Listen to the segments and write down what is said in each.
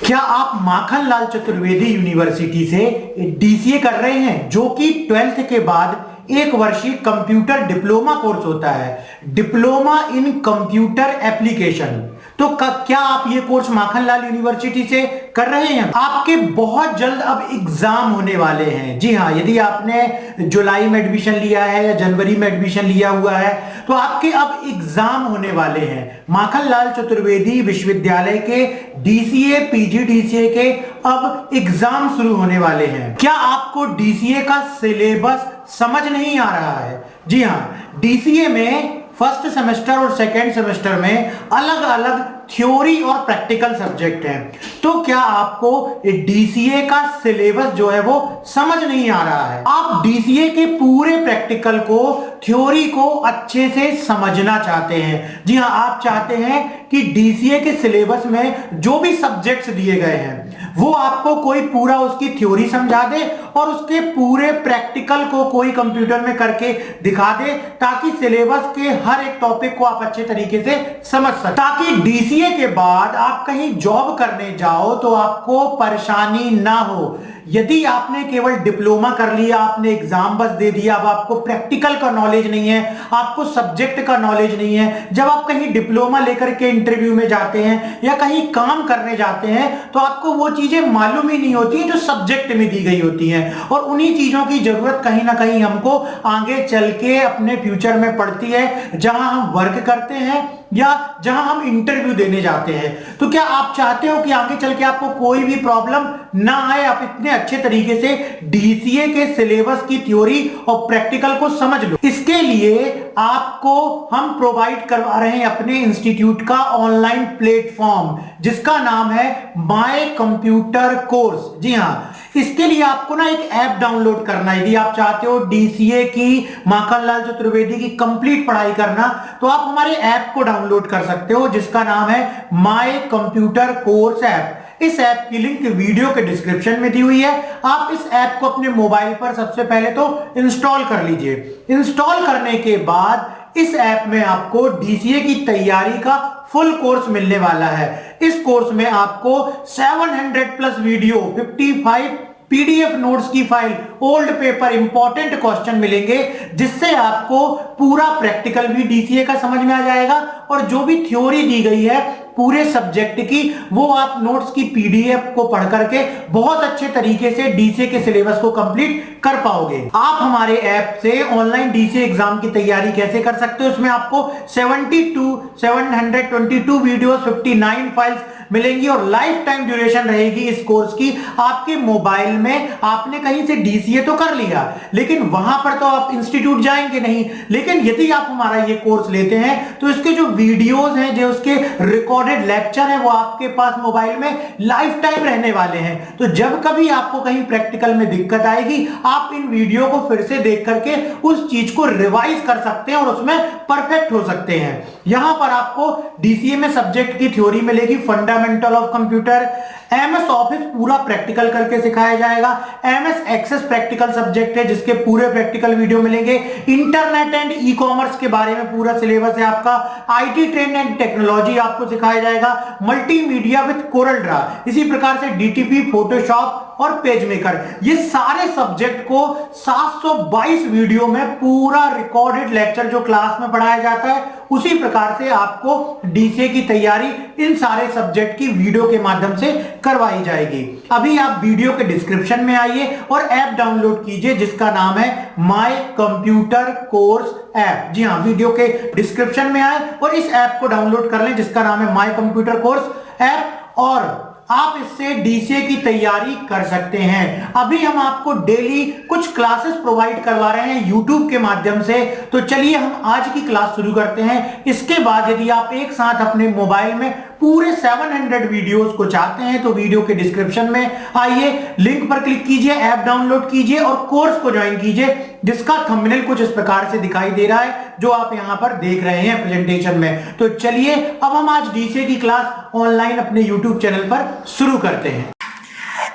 क्या आप माखनलाल चतुर्वेदी यूनिवर्सिटी से डीसीए कर रहे हैं, जो कि 12th के बाद एक वर्षीय कंप्यूटर डिप्लोमा कोर्स होता है, डिप्लोमा इन कंप्यूटर एप्लीकेशन। तो क्या आप ये कोर्स माखनलाल यूनिवर्सिटी से कर रहे हैं? आपके बहुत जल्द अब एग्जाम होने वाले हैं। जी हाँ, यदि आपने जुलाई में एडमिशन लिया है या जनवरी में एडमिशन लिया हुआ है तो आपके अब एग्जाम होने वाले हैं। माखनलाल चतुर्वेदी विश्वविद्यालय के डीसीए पीजीडीसीए के अब एग्जाम शुरू होने वाले हैं। क्या आपको डीसीए का सिलेबस समझ नहीं आ रहा है? जी हाँ, डीसीए में फर्स्ट सेमेस्टर और सेकेंड सेमेस्टर में अलग अलग थ्योरी और प्रैक्टिकल सब्जेक्ट हैं। तो क्या आपको डीसीए का सिलेबस जो है वो समझ नहीं आ रहा है? आप डीसीए के पूरे प्रैक्टिकल को, थ्योरी को अच्छे से समझना चाहते हैं। जी हाँ, आप चाहते हैं कि डीसीए के सिलेबस में जो भी सब्जेक्ट्स दिए गए हैं वो आपको कोई पूरा उसकी थ्योरी समझा दे और उसके पूरे प्रैक्टिकल को कोई कंप्यूटर में करके दिखा दे, ताकि सिलेबस के हर एक टॉपिक को आप अच्छे तरीके से समझ सकें, ताकि डीसीए के बाद आप कहीं जॉब करने जाओ तो आपको परेशानी ना हो। यदि आपने केवल डिप्लोमा कर लिया, आपने एग्जाम बस दे दिया, अब आपको प्रैक्टिकल का नॉलेज नहीं है, आपको सब्जेक्ट का नॉलेज नहीं है, जब आप कहीं डिप्लोमा लेकर के इंटरव्यू में जाते हैं या कहीं काम करने जाते हैं तो आपको वो चीजें मालूम ही नहीं होती जो सब्जेक्ट में दी गई होती हैं। और उन्हीं चीजों की जरूरत कहीं ना कहीं हमको आगे चल के अपने फ्यूचर में पड़ती है, जहां हम वर्क करते हैं या जहां हम इंटरव्यू देने जाते हैं। तो क्या आप चाहते हो कि आगे चल के आपको कोई भी प्रॉब्लम ना आए, आप इतने अच्छे तरीके से डीसीए के सिलेबस की थ्योरी और प्रैक्टिकल को समझ लो? इसके लिए आपको हम प्रोवाइड करवा रहे हैं अपने इंस्टीट्यूट का ऑनलाइन प्लेटफॉर्म, जिसका नाम है माय कंप्यूटर कोर्स। जी हाँ, इसके लिए आपको ना एक ऐप डाउनलोड करना है। यदि आप चाहते हो डीसीए की, माखनलाल चतुर्वेदी की कंप्लीट पढ़ाई करना, तो आप हमारे ऐप को डाउनलोड कर सकते हो, जिसका नाम है माय कंप्यूटर कोर्स ऐप। इस ऐप की लिंक वीडियो के डिस्क्रिप्शन में दी हुई है। आप इस ऐप को अपने मोबाइल पर सबसे पहले तो इंस्टॉल कर लीजिए। इंस्टॉल करने के बाद इस ऐप में आपको डीसीए की तैयारी का फुल कोर्स मिलने वाला है। इस कोर्स में आपको 700 प्लस वीडियो, 55 पीडीएफ नोट्स की file, old paper, important question मिलेंगे, जिससे आपको पूरा प्रैक्टिकल भी डीसीए का समझ में आ जाएगा और जो भी थ्योरी दी गई है पूरे सब्जेक्ट की, वो आप नोट्स की पीडीएफ को पढ़ करके बहुत अच्छे तरीके से डीसीए के सिलेबस को कंप्लीट कर पाओगे। आप हमारे ऐप से ऑनलाइन डीसीए एग्जाम की तैयारी कैसे कर सकते हो? उसमें आपको 722 वीडियोस, 59 फाइल्स मिलेंगी और लाइफ टाइम ड्यूरेशन रहेगी इस कोर्स की। आपके मोबाइल में आपने कहीं से डीसीए तो कर लिया, लेकिन वहां पर तो आप इंस्टीट्यूट जाएंगे नहीं। लेकिन यदि आप हमारा ये कोर्स लेते हैं तो इसके जो वीडियोस हैं, जो उसके रिकॉर्डेड लेक्चर है, वो आपके पास मोबाइल में लाइफ टाइम रहने वाले हैं। तो जब कभी आपको कहीं प्रैक्टिकल में दिक्कत आएगी, आप इन वीडियो को फिर से देख करके उस चीज को रिवाइज कर सकते हैं और उसमें परफेक्ट हो सकते हैं। यहां पर आपको डीसीए में सब्जेक्ट की थ्योरी मिलेगी, fundamental of computer, MS office पूरा प्रैक्टिकल करके सिखाया जाएगा, एमएस एक्सेस प्रैक्टिकल सब्जेक्ट है जिसके पूरे प्रैक्टिकल वीडियो मिलेंगे, इंटरनेट एंड ई कॉमर्स के बारे में पूरा सिलेबस है आपका, आईटी ट्रेंड एंड टेक्नोलॉजी आपको सिखाया जाएगा, मल्टीमीडिया विद कोरल ड्रा, इसी प्रकार से डीटीपी, फोटोशॉप और पेज मेकर। ये सारे सब्जेक्ट को 722 वीडियो में पूरा रिकॉर्डेड लेक्चर जो क्लास में पढ़ाया जाता है, उसी प्रकार से आपको डीसीए की तैयारी इन सारे सब्जेक्ट की वीडियो के माध्यम से करवाई जाएगी। अभी आप वीडियो के डिस्क्रिप्शन में आइए और ऐप डाउनलोड कीजिए, जिसका नाम है माय कंप्यूटर कोर्स ऐप। जी हाँ, वीडियो के डिस्क्रिप्शन में आए और इस ऐप को डाउनलोड कर लें, जिसका नाम है माय कंप्यूटर कोर्स ऐप, और आप इससे डीसीए की तैयारी कर सकते हैं। अभी हम आपको डेली कुछ क्लासेस प्रोवाइड करवा रहे हैं यूट्यूब के माध्यम से। तो चलिए हम आज की क्लास शुरू करते हैं। इसके बाद यदि आप एक साथ अपने मोबाइल में पूरे 700 वीडियोस को चाहते हैं तो वीडियो के डिस्क्रिप्शन में आइए, लिंक पर क्लिक कीजिए, ऐप डाउनलोड कीजिए और कोर्स को ज्वाइन कीजिए, जिसका थंबनेल कुछ इस प्रकार से दिखाई दे रहा है जो आप यहां पर देख रहे हैं प्रेजेंटेशन में। तो चलिए अब हम आज डीसीए की क्लास ऑनलाइन अपने यूट्यूब चैनल पर शुरू करते हैं।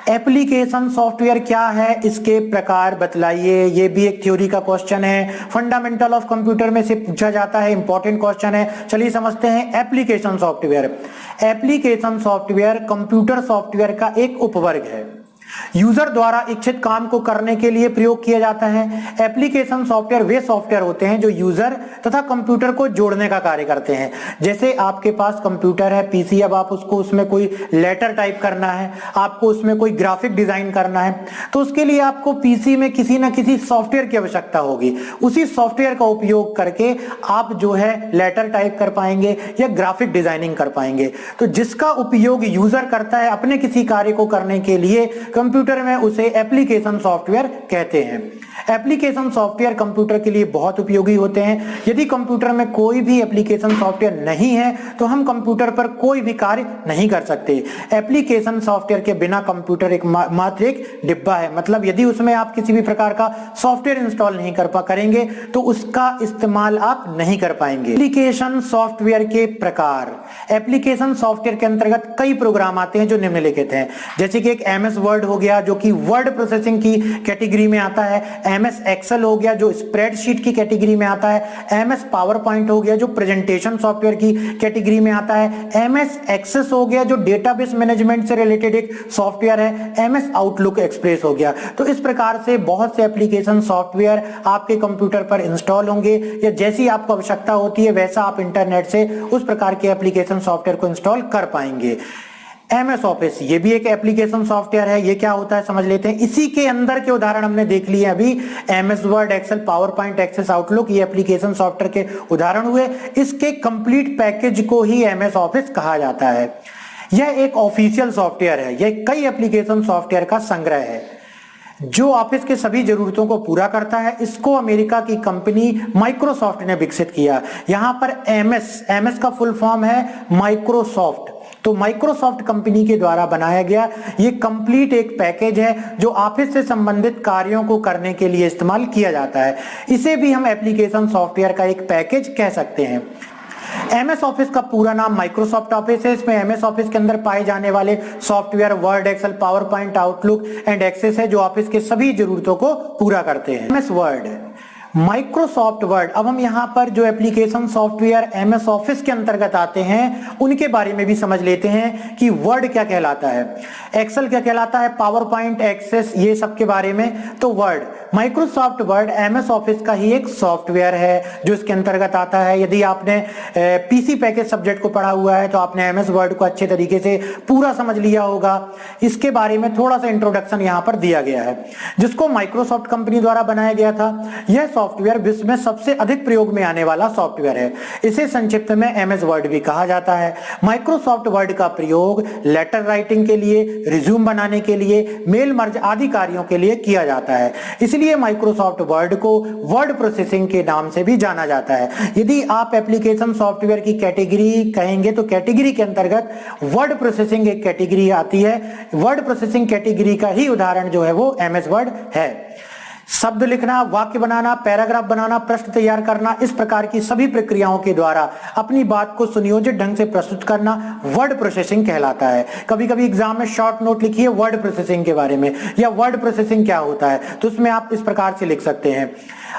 एप्लीकेशन सॉफ्टवेयर क्या है, इसके प्रकार बतलाइए। ये भी एक थ्योरी का क्वेश्चन है, फंडामेंटल ऑफ कंप्यूटर में से पूछा जाता है, इंपॉर्टेंट क्वेश्चन है। चलिए समझते हैं application software. Application software computer software का एक उपवर्ग है, यूजर द्वारा इच्छित काम को करने के लिए प्रयोग किया जाता है। एप्लीकेशन सॉफ्टवेयर वे सॉफ्टवेयर होते हैं जो यूजर तथा कंप्यूटर को जोड़ने का कार्य करते हैं। जैसे आपके पास कंप्यूटर है, पीसी, अब आप उसको उसमें कोई लेटर टाइप करना है, आपको उसमें कोई ग्राफिक डिजाइन करना है, तो उसके लिए आपको पीसी में किसी ना किसी सॉफ्टवेयर की आवश्यकता होगी। उसी सॉफ्टवेयर का उपयोग करके आप जो है लेटर टाइप कर पाएंगे या ग्राफिक डिजाइनिंग कर पाएंगे। तो जिसका उपयोग यूजर करता है अपने किसी कार्य को करने के लिए कंप्यूटर में, उसे एप्लीकेशन सॉफ्टवेयर कहते हैं। एप्लीकेशन सॉफ्टवेयर कंप्यूटर के लिए बहुत उपयोगी होते हैं। यदि कंप्यूटर में कोई भी एप्लीकेशन सॉफ्टवेयर नहीं है तो हम कंप्यूटर पर कोई भी कार्य नहीं कर सकते। एप्लीकेशन सॉफ्टवेयर के बिना कंप्यूटर एक मात्र एक डिब्बा है, मतलब यदि उसमें आप किसी भी प्रकार का सॉफ्टवेयर इंस्टॉल नहीं करेंगे तो उसका इस्तेमाल आप नहीं कर पाएंगे। एप्लीकेशन सॉफ्टवेयर के प्रकार, एप्लीकेशन सॉफ्टवेयर के अंतर्गत कई प्रोग्राम आते हैं जो निम्नलिखित हैं, जैसे कि एक एमएस वर्ड हो गया जो कि वर्ड प्रोसेसिंग की कैटेगरी में आता है, एमएस एक्सेल हो गया जो स्प्रेडशीट की कैटेगरी में आता है, एमएस पावर पॉइंट हो गया जो प्रेजेंटेशन सॉफ्टवेयर की कैटेगरी में आता है, एमएस एक्सेस हो गया जो डेटाबेस मैनेजमेंट से रिलेटेड एक सॉफ्टवेयर है, एमएस आउटलुक एक्सप्रेस हो गया। तो इस प्रकार से बहुत से एप्लीकेशन सॉफ्टवेयर आपके कंप्यूटर पर इंस्टॉल होंगे, या जैसी आपको आवश्यकता होती है वैसा आप इंटरनेट से उस प्रकार के एप्लीकेशन सॉफ्टवेयर को इंस्टॉल कर पाएंगे। एमएस ऑफिस, ये भी एक एप्लीकेशन सॉफ्टवेयर है। ये क्या होता है समझ लेते हैं। इसी के अंदर के उदाहरण हमने देख लिए अभी, MS Word, Excel, PowerPoint, Access, Outlook, ये एप्लीकेशन सॉफ्टवेयर के उदाहरण हुए। इसके कंप्लीट पैकेज को ही एमएस ऑफिस कहा जाता है। यह एक ऑफिशियल सॉफ्टवेयर है, यह कई एप्लीकेशन सॉफ्टवेयर का संग्रह है जो ऑफिस के सभी जरूरतों को पूरा करता है। इसको अमेरिका की कंपनी माइक्रोसॉफ्ट ने विकसित किया। यहां पर एमएस का फुल फॉर्म है माइक्रोसॉफ्ट, तो माइक्रोसॉफ्ट कंपनी के द्वारा बनाया गया ये कंप्लीट एक पैकेज है जो ऑफिस से संबंधित कार्यों को करने के लिए इस्तेमाल किया जाता है। इसे भी हम एप्लीकेशन सॉफ्टवेयर का एक पैकेज कह सकते हैं। एमएस ऑफिस का पूरा नाम माइक्रोसॉफ्ट ऑफिस है। इसमें एमएस ऑफिस के अंदर पाए जाने वाले software Word, Excel, PowerPoint, Outlook and Access है जो ऑफिस के सभी जरूरतों को पूरा करते हैं। MS word, Microsoft word. अब हम यहां पर जो एप्लीकेशन सॉफ्टवेयर एमएस ऑफिस के अंतर्गत आते हैं उनके बारे में भी समझ लेते हैं कि वर्ड क्या कहलाता है, एक्सेल क्या कहलाता है, पावर पॉइंट, एक्सेस, ये सब के बारे में। तो word, Microsoft word MS office का ही एक सॉफ्टवेयर है जो इसके अंतर्गत आता है। यदि आपने पीसी पैकेज सब्जेक्ट को पढ़ा हुआ है तो आपने एमएस वर्ड को अच्छे तरीके से पूरा समझ लिया होगा। इसके बारे में थोड़ा सा इंट्रोडक्शन यहां पर दिया गया है, जिसको माइक्रोसॉफ्ट कंपनी द्वारा बनाया गया था। यह सॉफ्टवेयर विश्व में सबसे अधिक प्रयोग में आने वाला सॉफ्टवेयर है। इसे संक्षिप्त में एमएस वर्ड भी कहा जाता है। माइक्रोसॉफ्ट वर्ड का प्रयोग लेटर राइटिंग के लिए, रिज्यूम बनाने के लिए, मेल मर्ज आदि कार्यों के लिए किया जाता है। इसलिए माइक्रोसॉफ्ट वर्ड को वर्ड प्रोसेसिंग के नाम से भी जाना जाता है। यदि आप एप्लीकेशन सॉफ्टवेयर की कैटेगरी कहेंगे तो कैटेगरी के अंतर्गत वर्ड प्रोसेसिंग एक कैटेगरी आती है। वर्ड प्रोसेसिंग कैटेगरी का ही उदाहरण जो है वो एमएस वर्ड है। शब्द लिखना, वाक्य बनाना, पैराग्राफ बनाना, प्रश्न तैयार करना, इस प्रकार की सभी प्रक्रियाओं के द्वारा अपनी बात को सुनियोजित ढंग से प्रस्तुत करना वर्ड प्रोसेसिंग कहलाता है। कभी कभी एग्जाम में शॉर्ट नोट लिखिए वर्ड प्रोसेसिंग के बारे में, या वर्ड प्रोसेसिंग क्या होता है, तो उसमें आप इस प्रकार से लिख सकते हैं।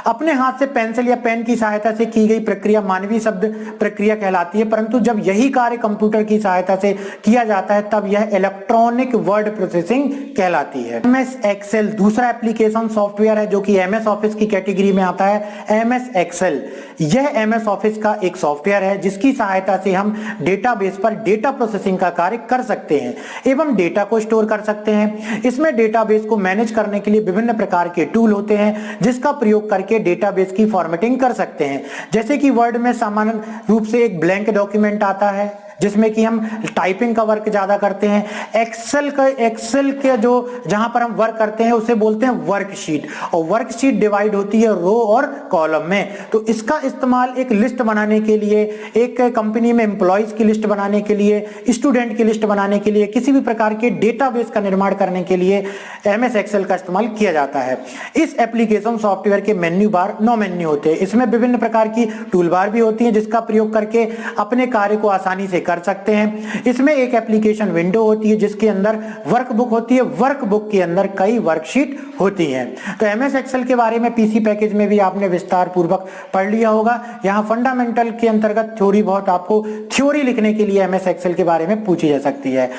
अपने हाथ से पेंसिल या पेन की सहायता से की गई प्रक्रिया मानवीय शब्द प्रक्रिया कहलाती है, परंतु जब यही कार्य कंप्यूटर की सहायता से किया जाता है तब यह इलेक्ट्रॉनिक वर्ड प्रोसेसिंग कहलाती है। एमएस एक्सेल दूसरा एप्लीकेशन सॉफ्टवेयर है जो कि एमएस ऑफिस की कैटेगरी में आता है। एमएस एक्सेल यह एमएस ऑफिस का एक सॉफ्टवेयर है जिसकी सहायता से हम डेटाबेस पर डेटा प्रोसेसिंग का कार्य कर सकते हैं एवं डेटा को स्टोर कर सकते हैं। इसमें डेटाबेस को मैनेज करने के लिए विभिन्न प्रकार के टूल होते हैं जिसका प्रयोग करके डेटाबेस की फॉर्मेटिंग कर सकते हैं। जैसे कि वर्ड में सामान्य रूप से एक ब्लैंक डॉक्यूमेंट आता है जिसमें कि हम टाइपिंग का वर्क ज्यादा करते हैं। एक्सेल के जो जहां पर हम वर्क करते हैं उसे बोलते हैं वर्कशीट, और वर्कशीट डिवाइड होती है रो और कॉलम में। तो इसका इस्तेमाल एक लिस्ट बनाने के लिए, एक कंपनी में एम्प्लॉइज की लिस्ट बनाने के लिए, स्टूडेंट की लिस्ट बनाने के लिए, किसी भी प्रकार के डेटाबेस का निर्माण करने के लिए एमएस एक्सेल का इस्तेमाल किया जाता है। इस एप्लीकेशन सॉफ्टवेयर के मेन्यू बार 9 मेन्यू होते हैं। इसमें विभिन्न प्रकार की टूल बार भी होती है जिसका प्रयोग करके अपने कार्य को आसानी से कर सकते हैं। इसमें एक एप्लीकेशन विंडो होती है जिसके अंदर वर्कबुक होती है, वर्कबुक के अंदर कई वर्कशीट होती हैं। तो एमएस एक्सेल के बारे में पीसी पैकेज में भी आपने विस्तार पूर्वक पढ़ लिया होगा। यहाँ फंडामेंटल के अंतर्गत थ्योरी बहुत आपको थ्योरी लिखने के लिए एमएस एक्सेल के बारे में पूछी जा सकती है।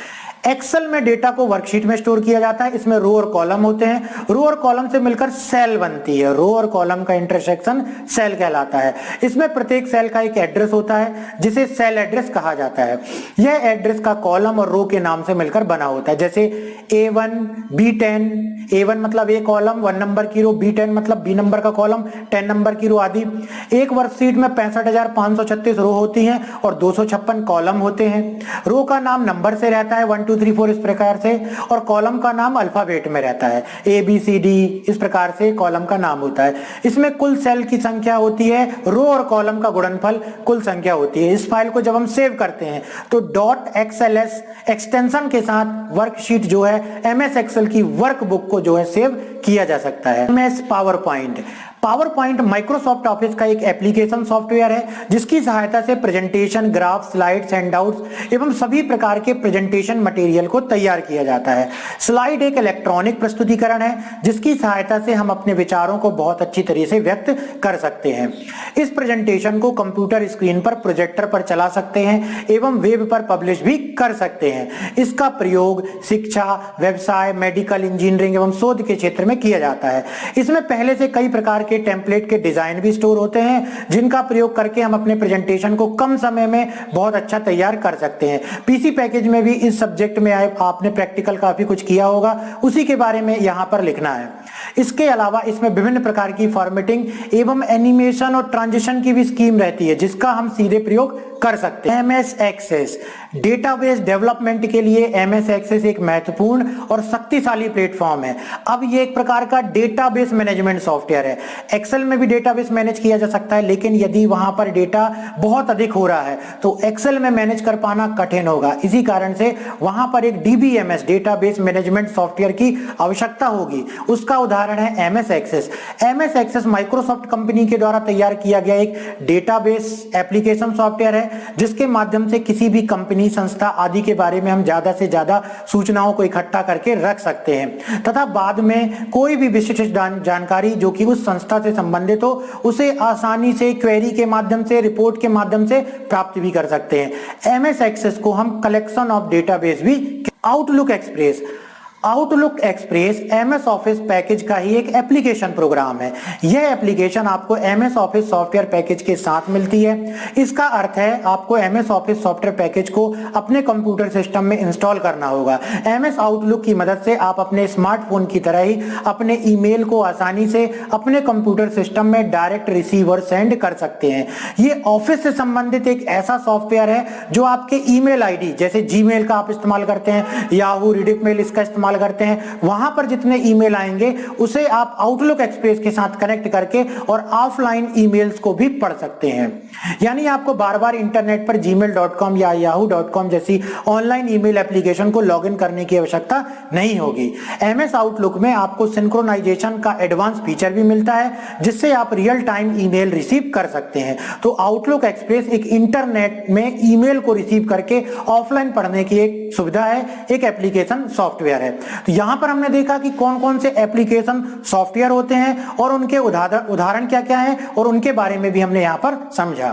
एक्सेल में डेटा को वर्कशीट में स्टोर किया जाता है। इसमें रो और कॉलम होते हैं, रो और कॉलम से मिलकर सेल बनती है, रो और कॉलम का इंटरसेक्शन सेल कहलाता है। इसमें प्रत्येक सेल का एक एड्रेस होता है जिसे सेल एड्रेस कहा जाता है। यह एड्रेस का कॉलम और रो के नाम से मिलकर बना होता है, जैसे A1 B10, A1 मतलब ए कॉलम 1 नंबर की रो, B10 मतलब B नंबर का कॉलम 10 नंबर की रो आदि। एक वर्कशीट में 65,536 रो होती हैं और 256 कॉलम होते हैं। रो का नाम नंबर से रहता है 1 2 3 4 इस प्रकार से, और कॉलम का नाम अल्फाबेट में रहता है ABCD इस प्रकार से कॉलम का नाम होता है। इसमें कुल सेल की संख्या होती है, रो और कॉलम का गुणनफल कुल संख्या होती है। इस फाइल को जब हम सेव करते हैं तो .xls एक्सटेंशन के साथ वर्कशीट जो है एमएस एक्सेल की वर्कबुक को जो है सेव किया जा सकता है। MS power point Microsoft office का एक एप्लीकेशन सॉफ्टवेयर है जिसकी सहायता से प्रेजेंटेशन, ग्राफ, स्लाइड्स, हैंडआउट्स एवं सभी प्रकार के प्रेजेंटेशन मटेरियल को तैयार किया जाता है। स्लाइड एक इलेक्ट्रॉनिक प्रस्तुतिकरण है जिसकी सहायता से हम अपने विचारों को बहुत अच्छी तरह से व्यक्त कर सकते हैं। इस प्रेजेंटेशन को कंप्यूटर स्क्रीन पर प्रोजेक्टर पर चला सकते हैं एवं वेब पर पब्लिश भी कर सकते हैं। इसका प्रयोग शिक्षा, व्यवसाय, मेडिकल, इंजीनियरिंग एवं शोध के क्षेत्र में किया जाता है। इसमें पहले से कई प्रकार के टेम्पलेट के डिजाइन भी स्टोर होते हैं जिनका प्रयोग करके हम अपने प्रेजेंटेशन को कम समय में बहुत अच्छा तैयार कर सकते हैं। पीसी पैकेज में भी इस सब्जेक्ट में आपने प्रैक्टिकल काफी कुछ किया होगा, उसी के बारे में यहां पर लिखना है। इसके अलावा इसमें विभिन्न प्रकार की फॉर्मेटिंग एवं एनिमेशन और ट्रांजिशन की भी स्कीम रहती है जिसका हम सीधे प्रयोग कर सकते हैं। एमएस एक्सेस डेटाबेस डेवलपमेंट के लिए एमएस एक्सेस एक महत्वपूर्ण और शक्तिशाली प्लेटफॉर्म है। अब ये एक प्रकार का डेटाबेस मैनेजमेंट सॉफ्टवेयर है। एक्सेल में भी डेटाबेस मैनेज किया जा सकता है, लेकिन यदि वहां पर डेटा बहुत अधिक हो रहा है तो एक्सेल में मैनेज कर पाना कठिन होगा। इसी कारण से वहां पर एक डीबीएमएस डेटाबेस मैनेजमेंट सॉफ्टवेयर की आवश्यकता होगी। उसका उदाहरण है MS Access. MS Access Microsoft company के द्वारा तैयार किया गया एक डेटाबेस एप्लीकेशन सॉफ्टवेयर है जिसके माध्यम से किसी भी कंपनी, संस्था आदि के बारे में हम ज्यादा से ज्यादा सूचनाओं को इकट्ठा करके रख सकते हैं तथा बाद में कोई भी विशिष्ट जानकारी जो कि उस संस्था से संबंधित हो उसे आसानी से क्वेरी के माध्यम से, रिपोर्ट के माध्यम से प्राप्त भी कर सकते हैं। एमएस एक्सेस को हम कलेक्शन ऑफ डेटाबेस भी। Outlook express MS office package का ही एक एप्लीकेशन प्रोग्राम है। यह एप्लीकेशन आपको एमएस ऑफिस सॉफ्टवेयर पैकेज के साथ मिलती है। इसका अर्थ है आपको एमएस ऑफिस सॉफ्टवेयर पैकेज को अपने कंप्यूटर सिस्टम में इंस्टॉल करना होगा। एमएस आउटलुक की मदद से आप अपने स्मार्टफोन की तरह ही अपने ईमेल को आसानी से अपने कंप्यूटर सिस्टम में डायरेक्ट रिसीव और सेंड कर सकते हैं। ये ऑफिस से संबंधित एक ऐसा सॉफ्टवेयर है जो आपके ईमेल आईडी, जैसे जीमेल का आप इस्तेमाल करते हैं, याहू, रिडिपमेल इसका इस्तेमाल करते हैं, वहां पर जितने ईमेल आएंगे उसे आप आउटलुक एक्सप्रेस के साथ कनेक्ट करके और ऑफलाइन ईमेल्स को भी पढ़ सकते हैं। यानी आपको बार बार इंटरनेट पर gmail.com या yahoo.com जैसी ऑनलाइन ईमेल एप्लीकेशन को लॉगिन करने की आवश्यकता नहीं होगी। एमएस आउटलुक में आपको सिंक्रोनाइजेशन का एडवांस फीचर भी मिलता है जिससे आप रियल टाइम ईमेल रिसीव कर सकते हैं। तो आउटलुक एक्सप्रेस एक इंटरनेट में ईमेल को रिसीव करके ऑफलाइन पढ़ने की एक सुविधा है, एक एप्लीकेशन सॉफ्टवेयर है। तो यहां पर हमने देखा कि कौन कौन से एप्लीकेशन सॉफ्टवेयर होते हैं और उनके उदाहरण क्या क्या हैं और उनके बारे में भी हमने यहां पर समझा।